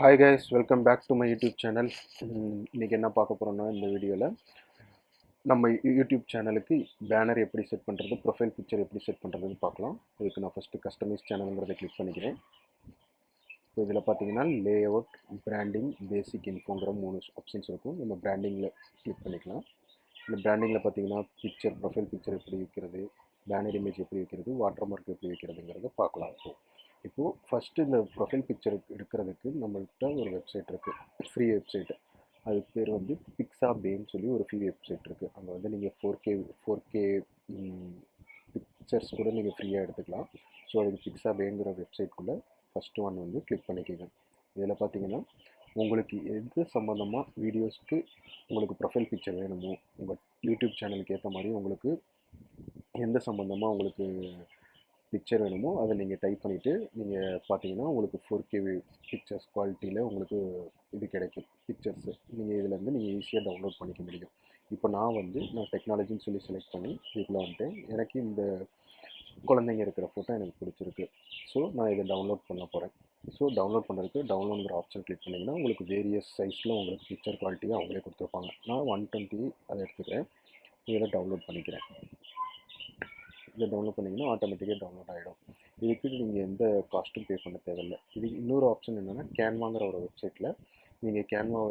Hi guys, welcome back to my YouTube channel. இன்றைக்கி என்ன பார்க்க போகிறோன்னா, இந்த வீடியோவில் நம்ம யூடியூப் சேனலுக்கு பேனர் எப்படி செட் பண்ணுறது, ப்ரொஃபைல் பிக்சர் எப்படி செட் பண்ணுறதுன்னு பார்க்கலாம். இதுக்கு நான் ஃபஸ்ட்டு கஸ்டமைஸ் சேனலுங்கிறத கிளிக் பண்ணிக்கிறேன். இப்போ இதில் பார்த்தீங்கன்னா லே அவுட், பிராண்டிங், பேசிக் இன்ஃபோங்கிற 3 ஆப்ஷன்ஸ் இருக்கும். நம்ம பிராண்டிங்கில் கிளிக் பண்ணிக்கலாம். இந்த பிராண்டிங்கில் பார்த்தீங்கன்னா பிக்சர், ப்ரொஃபைல் பிக்சர் எப்படி வைக்கிறது, பேனர் இமேஜ் எப்படி வைக்கிறது, வாட்டர் மார்க் எப்படி வைக்கிறதுங்கிறத பார்க்கலாம். இப்போது ஃபஸ்ட்டு இந்த ப்ரொஃபைல் பிக்சர் எடுக்கிறதுக்கு நம்மள்கிட்ட ஒரு வெப்சைட் இருக்குது, ஃப்ரீ வெப்சைட்டு. அதுக்கு பேர் வந்து பிக்ஸாபேன்னு சொல்லி ஒரு ஃப்ரீ வெப்சைட் இருக்குது. அங்கே வந்து நீங்கள் ஃபோர் கே பிக்சர்ஸ் கூட நீங்கள் ஃப்ரீயாக எடுத்துக்கலாம். ஸோ அதுக்கு பிக்ஸாபேங்கிற வெப்சைட்குள்ளே ஃபஸ்ட்டு ஒன் வந்து கிளிக் பண்ணிக்கோங்க. இதில் பார்த்தீங்கன்னா உங்களுக்கு எது சம்மந்தமாக வீடியோஸ்க்கு உங்களுக்கு ப்ரொஃபைல் பிக்சர் வேணுமோ, உங்கள் யூடியூப் சேனலுக்கு ஏற்ற மாதிரி உங்களுக்கு எந்த சம்மந்தமாக உங்களுக்கு பிக்சர் வேணுமோ அதை நீங்கள் டைப் பண்ணிவிட்டு நீங்கள் பார்த்தீங்கன்னா உங்களுக்கு 4K பிக்சர்ஸ் குவாலிட்டியில் உங்களுக்கு இது கிடைக்கும் பிக்சர்ஸு. நீங்கள் இதிலேருந்து நீங்கள் ஈஸியாக டவுன்லோட் பண்ணிக்க முடியும். இப்போ நான் டெக்னாலஜின்னு சொல்லி செலக்ட் பண்ணி இதுக்குள்ளே வந்துட்டேன். எனக்கு இந்த குழந்தைங்க இருக்கிற ஃபோட்டோ எனக்கு பிடிச்சிருக்கு. ஸோ நான் இதை டவுன்லோட் பண்ண போகிறேன். ஸோ டவுன்லோட் பண்ணுறதுக்கு டவுன்லோடுங்கிற ஆப்ஷன் கிளிக் பண்ணிங்கன்னா உங்களுக்கு வேரியஸ் சைஸில் உங்களுக்கு பிக்சர் குவாலிட்டியை அவங்களே கொடுத்துருப்பாங்க. நான் 120 அதை எடுத்துக்கிறேன். இதில் டவுன்லோட் பண்ணிக்கிறேன். இதை டவுன்லோட் பண்ணிங்கன்னா ஆட்டோமேட்டிக்காக டவுன்லோட் ஆகிடும். இதுக்கு நீங்கள் எந்த காஸ்ட்டும் பே பண்ண தேவையில்லை. இதுக்கு இன்னொரு ஆப்ஷன் என்னென்னா, கேன்வாங்கிற ஒரு வெப்சைட்டில் நீங்கள் கேன்வா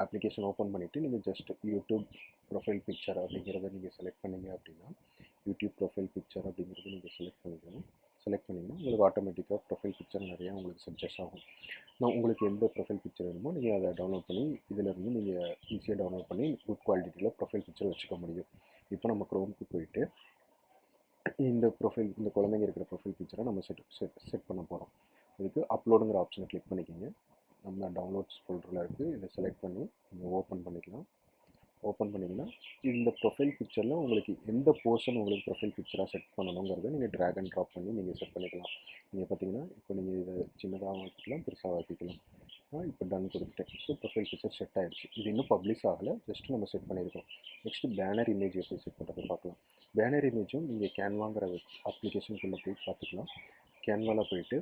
அப்ளிகேஷன் ஓப்பன் பண்ணிவிட்டு நீங்கள் ஜஸ்ட் யூடியூப் ப்ரொஃபைல் பிக்சர் அப்படிங்கிறத நீங்கள் செலக்ட் பண்ணிங்க அப்படின்னா, யூடியூப் ப்ரொஃபைல் பிக்சர் அப்படிங்கிறத நீங்கள் செலக்ட் பண்ணிக்கணும். செலக்ட் பண்ணிங்கன்னா உங்களுக்கு ஆட்டோமேட்டிக்காக ப்ரொஃபைல் பிக்சர் நிறையா உங்களுக்கு சஜஸ்ட் ஆகும். உங்களுக்கு எந்த ப்ரொஃபைல் பிக்சர் வேணுமோ நீங்கள் அதை டவுன்லோட் பண்ணி இதிலேருந்து நீங்கள் ஈஸியாக டவுன்லோட் பண்ணி குட் குவாலிட்டியில் ப்ரொஃபைல் பிக்சர் வச்சுக்க முடியும். இப்போ நம்ம க்ரோமுக்கு போயிட்டு இந்த குழந்தைங்க இருக்கிற ப்ரொஃபைல் பிக்சரை நம்ம செட் பண்ண போகிறோம். இதுக்கு அப்லோடுங்கிற ஆப்ஷனை கிளிக் பண்ணிக்கோங்க. நம்ம டவுன்லோட்ஸ் ஃபோல்டரில் இருக்குது. இதை செலக்ட் பண்ணி நீங்கள் ஓப்பன் பண்ணிக்கலாம். ஓப்பன் பண்ணிங்கன்னா இந்த ப்ரொஃபைல் பிக்சரில் உங்களுக்கு எந்த போர்ஷன் உங்களுக்கு ப்ரொஃபைல் பிக்சராக செட் பண்ணணுங்கிறத நீங்கள் ட்ராக் அண்ட் ட்ராப் பண்ணி நீங்கள் செட் பண்ணிக்கலாம். நீங்கள் பார்த்தீங்கன்னா இப்போ நீங்கள் இதை சின்னதாக ஆக்கிக்கலாம், பெருசாக ஆக்கிக்கலாம். இப்போ டன் கொடுத்துட்டேன். ஸோ ப்ரொஃபைல் பிக்சர் செட் ஆகிடுச்சு. இது இன்னும் பப்ளிஷ் ஆகலை, ஜஸ்ட் நம்ம செட் பண்ணியிருக்கோம். நெக்ஸ்ட்டு பேனர் இமேஜ் எப்படி செட் பண்ணுறது பார்க்கலாம். பேனர் இமேஜும் நீங்கள் கேன்வாங்கிற அப்ளிகேஷனுக்குள்ளே போய் பார்த்துக்கலாம். கேன்வாவில் போயிட்டு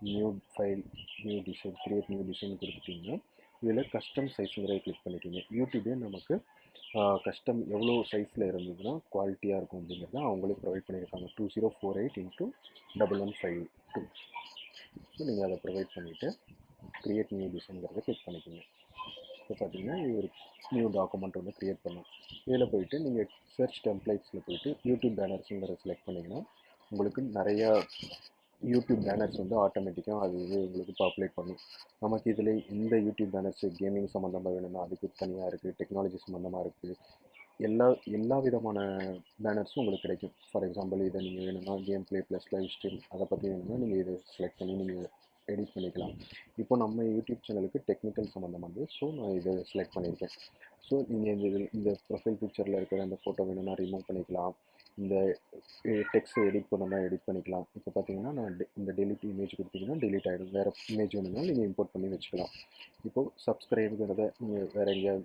new file, new design, create new design கொடுத்துட்டிங்கன்னா இதில் கஸ்டம் சைஸுங்கிறத கிளிக் பண்ணிக்கிங்க. யூடியூபே நமக்கு கஸ்டம் எவ்வளோ சைஸில் இருந்ததுன்னா குவாலிட்டியாக இருக்கும் அப்படிங்கிறத அவங்களே ப்ரொவைட் பண்ணியிருக்காங்க. 2048x1152. ஸோ நீங்கள் அதை ப்ரொவைட் பண்ணிவிட்டு க்ரியேட் நியூ டிசைன்கிறத கிளிக் பண்ணிக்கோங்க. இப்போ பார்த்தீங்கன்னா இது ஒரு நியூ டாக்குமெண்ட் ஒன்று க்ரியேட் பண்ணோம். இதில் போய்ட்டு நீங்கள் சர்ச் டெம்ப்ளேட்ஸில் போய்ட்டு யூடியூப் பேனர்ஸுங்கிறத செலக்ட் பண்ணிங்கன்னா உங்களுக்கு நிறையா யூடியூப் பேனர்ஸ் வந்து ஆட்டோமேட்டிக்காக அது உங்களுக்கு பாப்புலேட் பண்ணும். நமக்கு இதில் இந்த யூடியூப் பேனர்ஸு கேமிங் சம்மந்தமாக வேணும்னா அதுக்கு தனியாக இருக்குது, டெக்னாலஜி சம்மந்தமாக இருக்குது, எல்லா விதமான பேனர்ஸும் உங்களுக்கு கிடைக்கும். ஃபார் எக்ஸாம்பிள் இதை நீங்கள் வேணும்னா game play plus live stream அதை பற்றி வேணும்னா நீங்கள் இதை செலக்ட் பண்ணி நீங்கள் எடிட் பண்ணிக்கலாம். இப்போ நம்ம யூடியூப் சேனலுக்கு டெக்னிக்கல் சம்மந்தமானது, ஸோ நான் இதை செலக்ட் பண்ணியிருக்கேன். ஸோ நீங்கள் இந்த ப்ரொஃபைல் பிக்சரில் இருக்கிற அந்த ஃபோட்டோ வேணும்னா ரிமூவ் பண்ணிக்கலாம். இந்த டெக்ஸ்ட் எடிட் பண்ணணும்னா எடிட் பண்ணிக்கலாம். இப்போ பார்த்தீங்கன்னா நான் இந்த டெலிட் இமேஜ் கொடுத்தீங்கன்னா டெலிட் ஆகிடும். வேறு இமேஜ் வேணும்னா நீங்கள் இம்போர்ட் பண்ணி வச்சுக்கலாம். இப்போது சப்ஸ்கிரைபுங்கிறத நீங்கள் வேறு எங்கேயாவது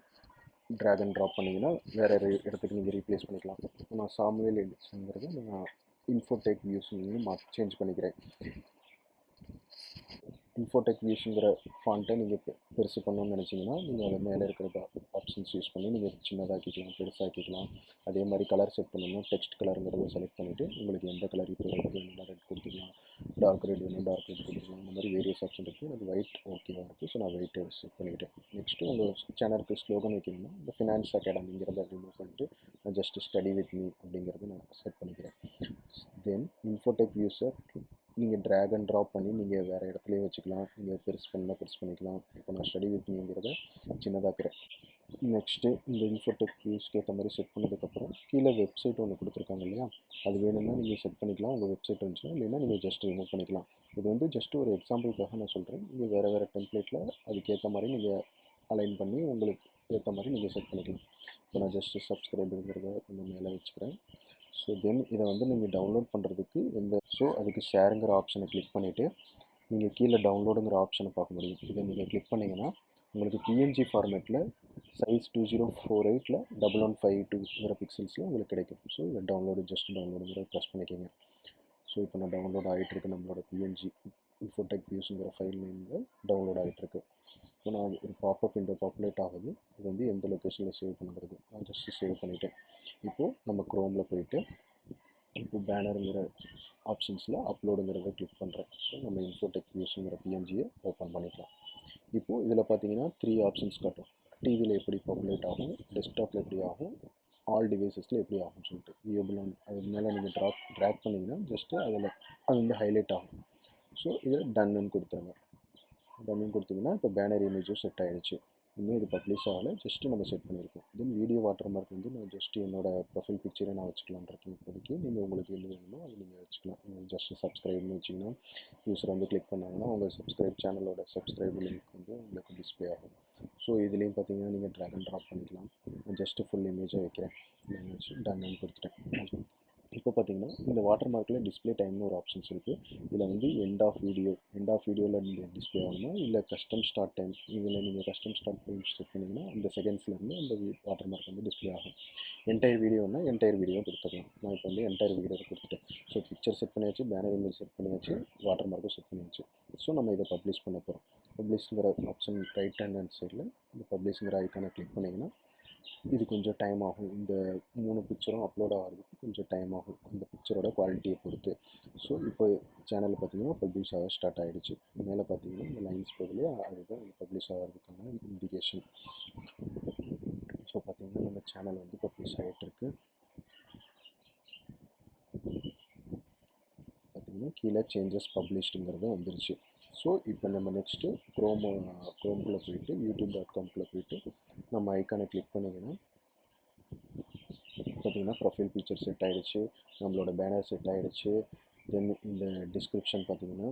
ட்ராக் அண்ட் ட்ராப் பண்ணிங்கன்னா வேறு இடத்துக்கு நீங்கள் ரீப்ளேஸ் பண்ணிக்கலாம். நான் சாமுவேல் எடிட்ஸுங்கிறத நான் இன்ஃபோடெக் வியூஸ்ன்னு சேஞ்ச் பண்ணிக்கிறேன். இன்ஃபோடெக் வியூஸுங்கிற ஃபாண்ட்டை நீங்கள் பெருசு பண்ணணும்னு நினச்சிங்கன்னா நீங்கள் அதை மேலே இருக்கிற ஆப்ஷன்ஸ் யூஸ் பண்ணி நீங்கள் சின்னதாக்கிக்கலாம், பெருசாக்கிக்கலாம். அதே மாதிரி கலர் செட் பண்ணணும்னா டெக்ஸ்ட் கலருங்கிறத செலக்ட் பண்ணிவிட்டு உங்களுக்கு எந்த கலர் இப்போ ரெட் வேணும்னா ரெட் கொடுத்துக்கலாம், டார்க் ரெட் வேணும் டார்க் ரெட் கொடுத்துக்கலாம். இந்த மாதிரி வேரியஸ் ஆப்ஷன் இருக்குது. எனக்கு ஒயிட் ஓகேவாக இருக்குது. ஸோ நான் ஒயிட்டை செட் பண்ணிக்கிட்டேன். நெக்ஸ்ட்டு உங்கள் சேனலுக்கு ஸ்லோகன் வைக்கணும்னா இந்த ஃபினான்ஸ் அகாடமிங்கிறத ரிமூவ் பண்ணிட்டு நான் ஜஸ்ட்டு ஸ்டடி வித் மீ அப்படிங்கிறத நான் செட் பண்ணிக்கிறேன். தென் இன்ஃபோடெக் வியூஸை நீங்கள் ட்ராக் அண்ட் ட்ராப் பண்ணி நீங்கள் வேறு இடத்துலையும் வச்சுக்கலாம். நீங்கள் பெருசு பண்ணிக்கலாம். இப்போ நான் ஸ்டடி வித் மீங்கிறத சின்னதாக்குறேன். நெக்ஸ்ட்டு இந்த இன்ஃபோடெக் வியூஸ்க்கு ஏற்ற மாதிரி செட் பண்ணதுக்கப்புறம் கீழே வெப்சைட் ஒன்று கொடுத்துருக்காங்க இல்லையா, அது வேணும்னா நீங்கள் செட் பண்ணிக்கலாம். உங்கள் வெப்சைட் இருந்துச்சுன்னா, இல்லைன்னா நீங்கள் ஜஸ்ட் ரிமூவ் பண்ணிக்கலாம். இது வந்து ஜஸ்ட் ஒரு எக்ஸாம்பிளுக்காக நான் சொல்கிறேன். நீங்கள் வேறு டெம்ப்ளேட்டில் அதுக்கேற்ற மாதிரி நீங்கள் அலைன் பண்ணி உங்களுக்கு ஏற்ற மாதிரி நீங்கள் செட் பண்ணிக்கலாம். இப்போ நான் ஜஸ்ட்டு சப்ஸ்கிரைபுங்கிறத கொஞ்சம் மேலே வச்சுக்கிறேன். ஸோ தென் இதை வந்து நீங்கள் டவுன்லோட் பண்ணுறதுக்கு அதுக்கு ஷேருங்கிற ஆப்ஷனை கிளிக் பண்ணிவிட்டு நீங்கள் கீழே டவுன்லோடுங்கிற ஆப்ஷனை பார்க்க முடியும். இதை நீங்கள் கிளிக் பண்ணிங்கன்னா உங்களுக்கு பிஎன்ஜி ஃபார்மேட்டில் சைஸ் 2048 1152 பிக்சல்ஸில் உங்களுக்கு கிடைக்கும். ஸோ இதை ஜஸ்ட் டவுன்லோடுங்கிற ப்ரெஸ் பண்ணிக்கோங்க. ஸோ இப்போ நான் டவுன்லோட் ஆகிட்டுருக்கு. நம்மளோட பிஎன்ஜி இன்ஃபோடெக் வியூஸுங்கிற ஃபைல் நேமில் டவுன்லோட் ஆகிட்டுருக்கு. இப்போ நான் ஒரு பாப்அப் விண்டோ பாப்புலேட் ஆகுது. இது வந்து எந்த லொக்கேஷனில் சேவ் பண்ணுறது, நான் ஜஸ்ட்டு சேவ் பண்ணிவிட்டேன். இப்போது நம்ம க்ரோமில் போயிட்டு இப்போ பேனருங்கிற ஆப்ஷன்ஸில் அப்லோடுங்கிறத கிளிக் பண்ணுறேன். ஸோ நம்ம இன்ஃபோடெக் வியூஸுங்கிற பிஎன்ஜியை ஓப்பன் பண்ணிக்கலாம். இப்போது இதில் பார்த்தீங்கன்னா 3 ஆப்ஷன்ஸ் காட்டும். டிவியில் எப்படி பாப்புலேட் ஆகும், டெஸ்க்டாப்பில் எப்படி ஆகும், ஆல் டிவைசஸில் எப்படி ஆகும்னு சொல்லிட்டு வியூபிள் அதுக்கு மேலே நீங்கள் ட்ராக் பண்ணிங்கன்னா ஜஸ்ட்டு அதில் அது வந்து ஹைலைட் ஆகும். ஸோ இதை டன்னு கொடுத்துருங்க. டன்னு கொடுத்தீங்கன்னா இப்போ பேனர் இமேஜும் செட் ஆகிடுச்சு. இன்னும் இது பப்ளிஷ் ஆகலை, ஜஸ்ட்டு நம்ம செட் பண்ணியிருக்கோம். தென் வீடியோ வாட்டர் மார்க் வந்து நான் ஜஸ்ட்டு என்னோடய ப்ரொஃபைல் பிக்சரை நான் வச்சுக்கலான்னு இருக்கேன். இப்போதைக்கு நீங்கள் உங்களுக்கு எது வேணுமோ அது நீங்கள் வச்சுக்கலாம். நீங்கள் ஜஸ்ட்டு சப்ஸ்கிரைப்னு வச்சிங்கன்னா யூஸர் வந்து கிளிக் பண்ணாங்கன்னா உங்கள் சப்ஸ்கிரைப் சேனலோட சப்ஸ்கிரைப் லிங்க் வந்து உங்களுக்கு டிஸ்பிளே ஆகும். ஸோ இதுலேயும் பார்த்தீங்கன்னா நீங்கள் ட்ராக் அண்ட் ட்ராப் பண்ணிக்கலாம். நான் ஜஸ்ட்டு ஃபுல் இமேஜாக வைக்கிறேன். வச்சு டன்னு கொடுத்துட்டேன். இப்போ பார்த்தீங்கன்னா இந்த வாட்டர் மார்க்கில் டிஸ்பிளே டைம்னு ஒரு ஆப்ஷன்ஸ் இருக்குது. இதில் வந்து எண்ட் ஆஃப் வீடியோவில் நீங்கள் டிஸ்பிளே ஆகணுமா, இல்லை கஸ்டம் ஸ்டார்ட் டைம், இதில் நீங்கள் கஸ்டம் ஸ்டார்ட் டைம் செட் பண்ணிங்கன்னா அந்த செகண்ட்ஸ்லேருந்து அந்த வாட்டர் மார்க் வந்து டிஸ்பிளே ஆகும். என்டையர் வீடியோனா என்டையர் வீடியோ கொடுத்துக்கலாம். நான் இப்போ வந்து என்டையர் வீடியோ கொடுத்துட்டேன். ஸோ பிக்சர் செட் பண்ணியாச்சு, பேனர் இமேஜ் செட் பண்ணியாச்சு, வாட்டர் மார்க்கும் செட் பண்ணியாச்சு. ஸோ நம்ம இதை பப்ளிஷ் பண்ண போகிறோம். பப்ளிஷ்ங்கிற ஆப்ஷன் ரைட் ஹேண்ட் சைடில் இந்த பப்ளிஷ்ங்கிற ஐக்கானை கிளிக் பண்ணிங்கன்னா இது கொஞ்சம் டைம் ஆகும். இந்த 3 பிக்சரும் அப்லோட் ஆகிறதுக்கு கொஞ்சம் டைம் ஆகும், அந்த பிக்சரோட குவாலிட்டியை பொறுத்து. ஸோ இப்போ சேனலில் பார்த்தீங்கன்னா பப்ளிஷ் ஆக ஸ்டார்ட் ஆகிடுச்சு. மேலே பார்த்தீங்கன்னா இந்த லைன்ஸ் போதிலே அதுதான் பப்ளிஷ் ஆகிறதுக்கான இண்டிகேஷன். ஸோ பார்த்தீங்கன்னா நம்ம சேனல் வந்து பப்ளிஷ் ஆகிட்டுருக்கு. பார்த்தீங்கன்னா கீழே சேஞ்சஸ் பப்ளிஷ்டுங்கிறது வந்துருச்சு. ஸோ இப்போ நம்ம நெக்ஸ்ட்டு க்ரோம்குள்ளே போயிட்டு youtube.com-குள்ளே போயிட்டு நம்ம ஐக்கானை கிளிக் பண்ணிங்கன்னா பார்த்தீங்கன்னா ப்ரொஃபைல் பிக்சர் செட் ஆகிடுச்சு, நம்மளோட பேனர் செட் ஆகிடுச்சு. தென் இந்த டிஸ்கிரிப்ஷன் பார்த்தீங்கன்னா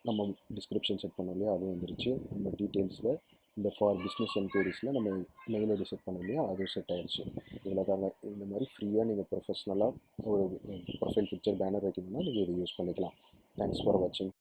நம்ம டிஸ்கிரிப்ஷன் செட் பண்ணோம் இல்லையா, அது வந்துருச்சு. நம்ம டீட்டெயில்ஸில் இந்த ஃபார் பிஸ்னஸ் என்கொயரிஸில் நம்ம மெயில் ஐடி செட் பண்ணோம் இல்லையா, அதுவும் செட் ஆகிடுச்சு. இதில் தாங்க இந்த மாதிரி ஃப்ரீயாக நீங்கள் ப்ரொஃபஷ்னலாக ஒரு ப்ரொஃபைல் பிக்சர் பேனர் வைக்கணும்னா நீங்கள் இதை யூஸ் பண்ணிக்கலாம். தேங்க்ஸ் ஃபார் வாட்சிங்.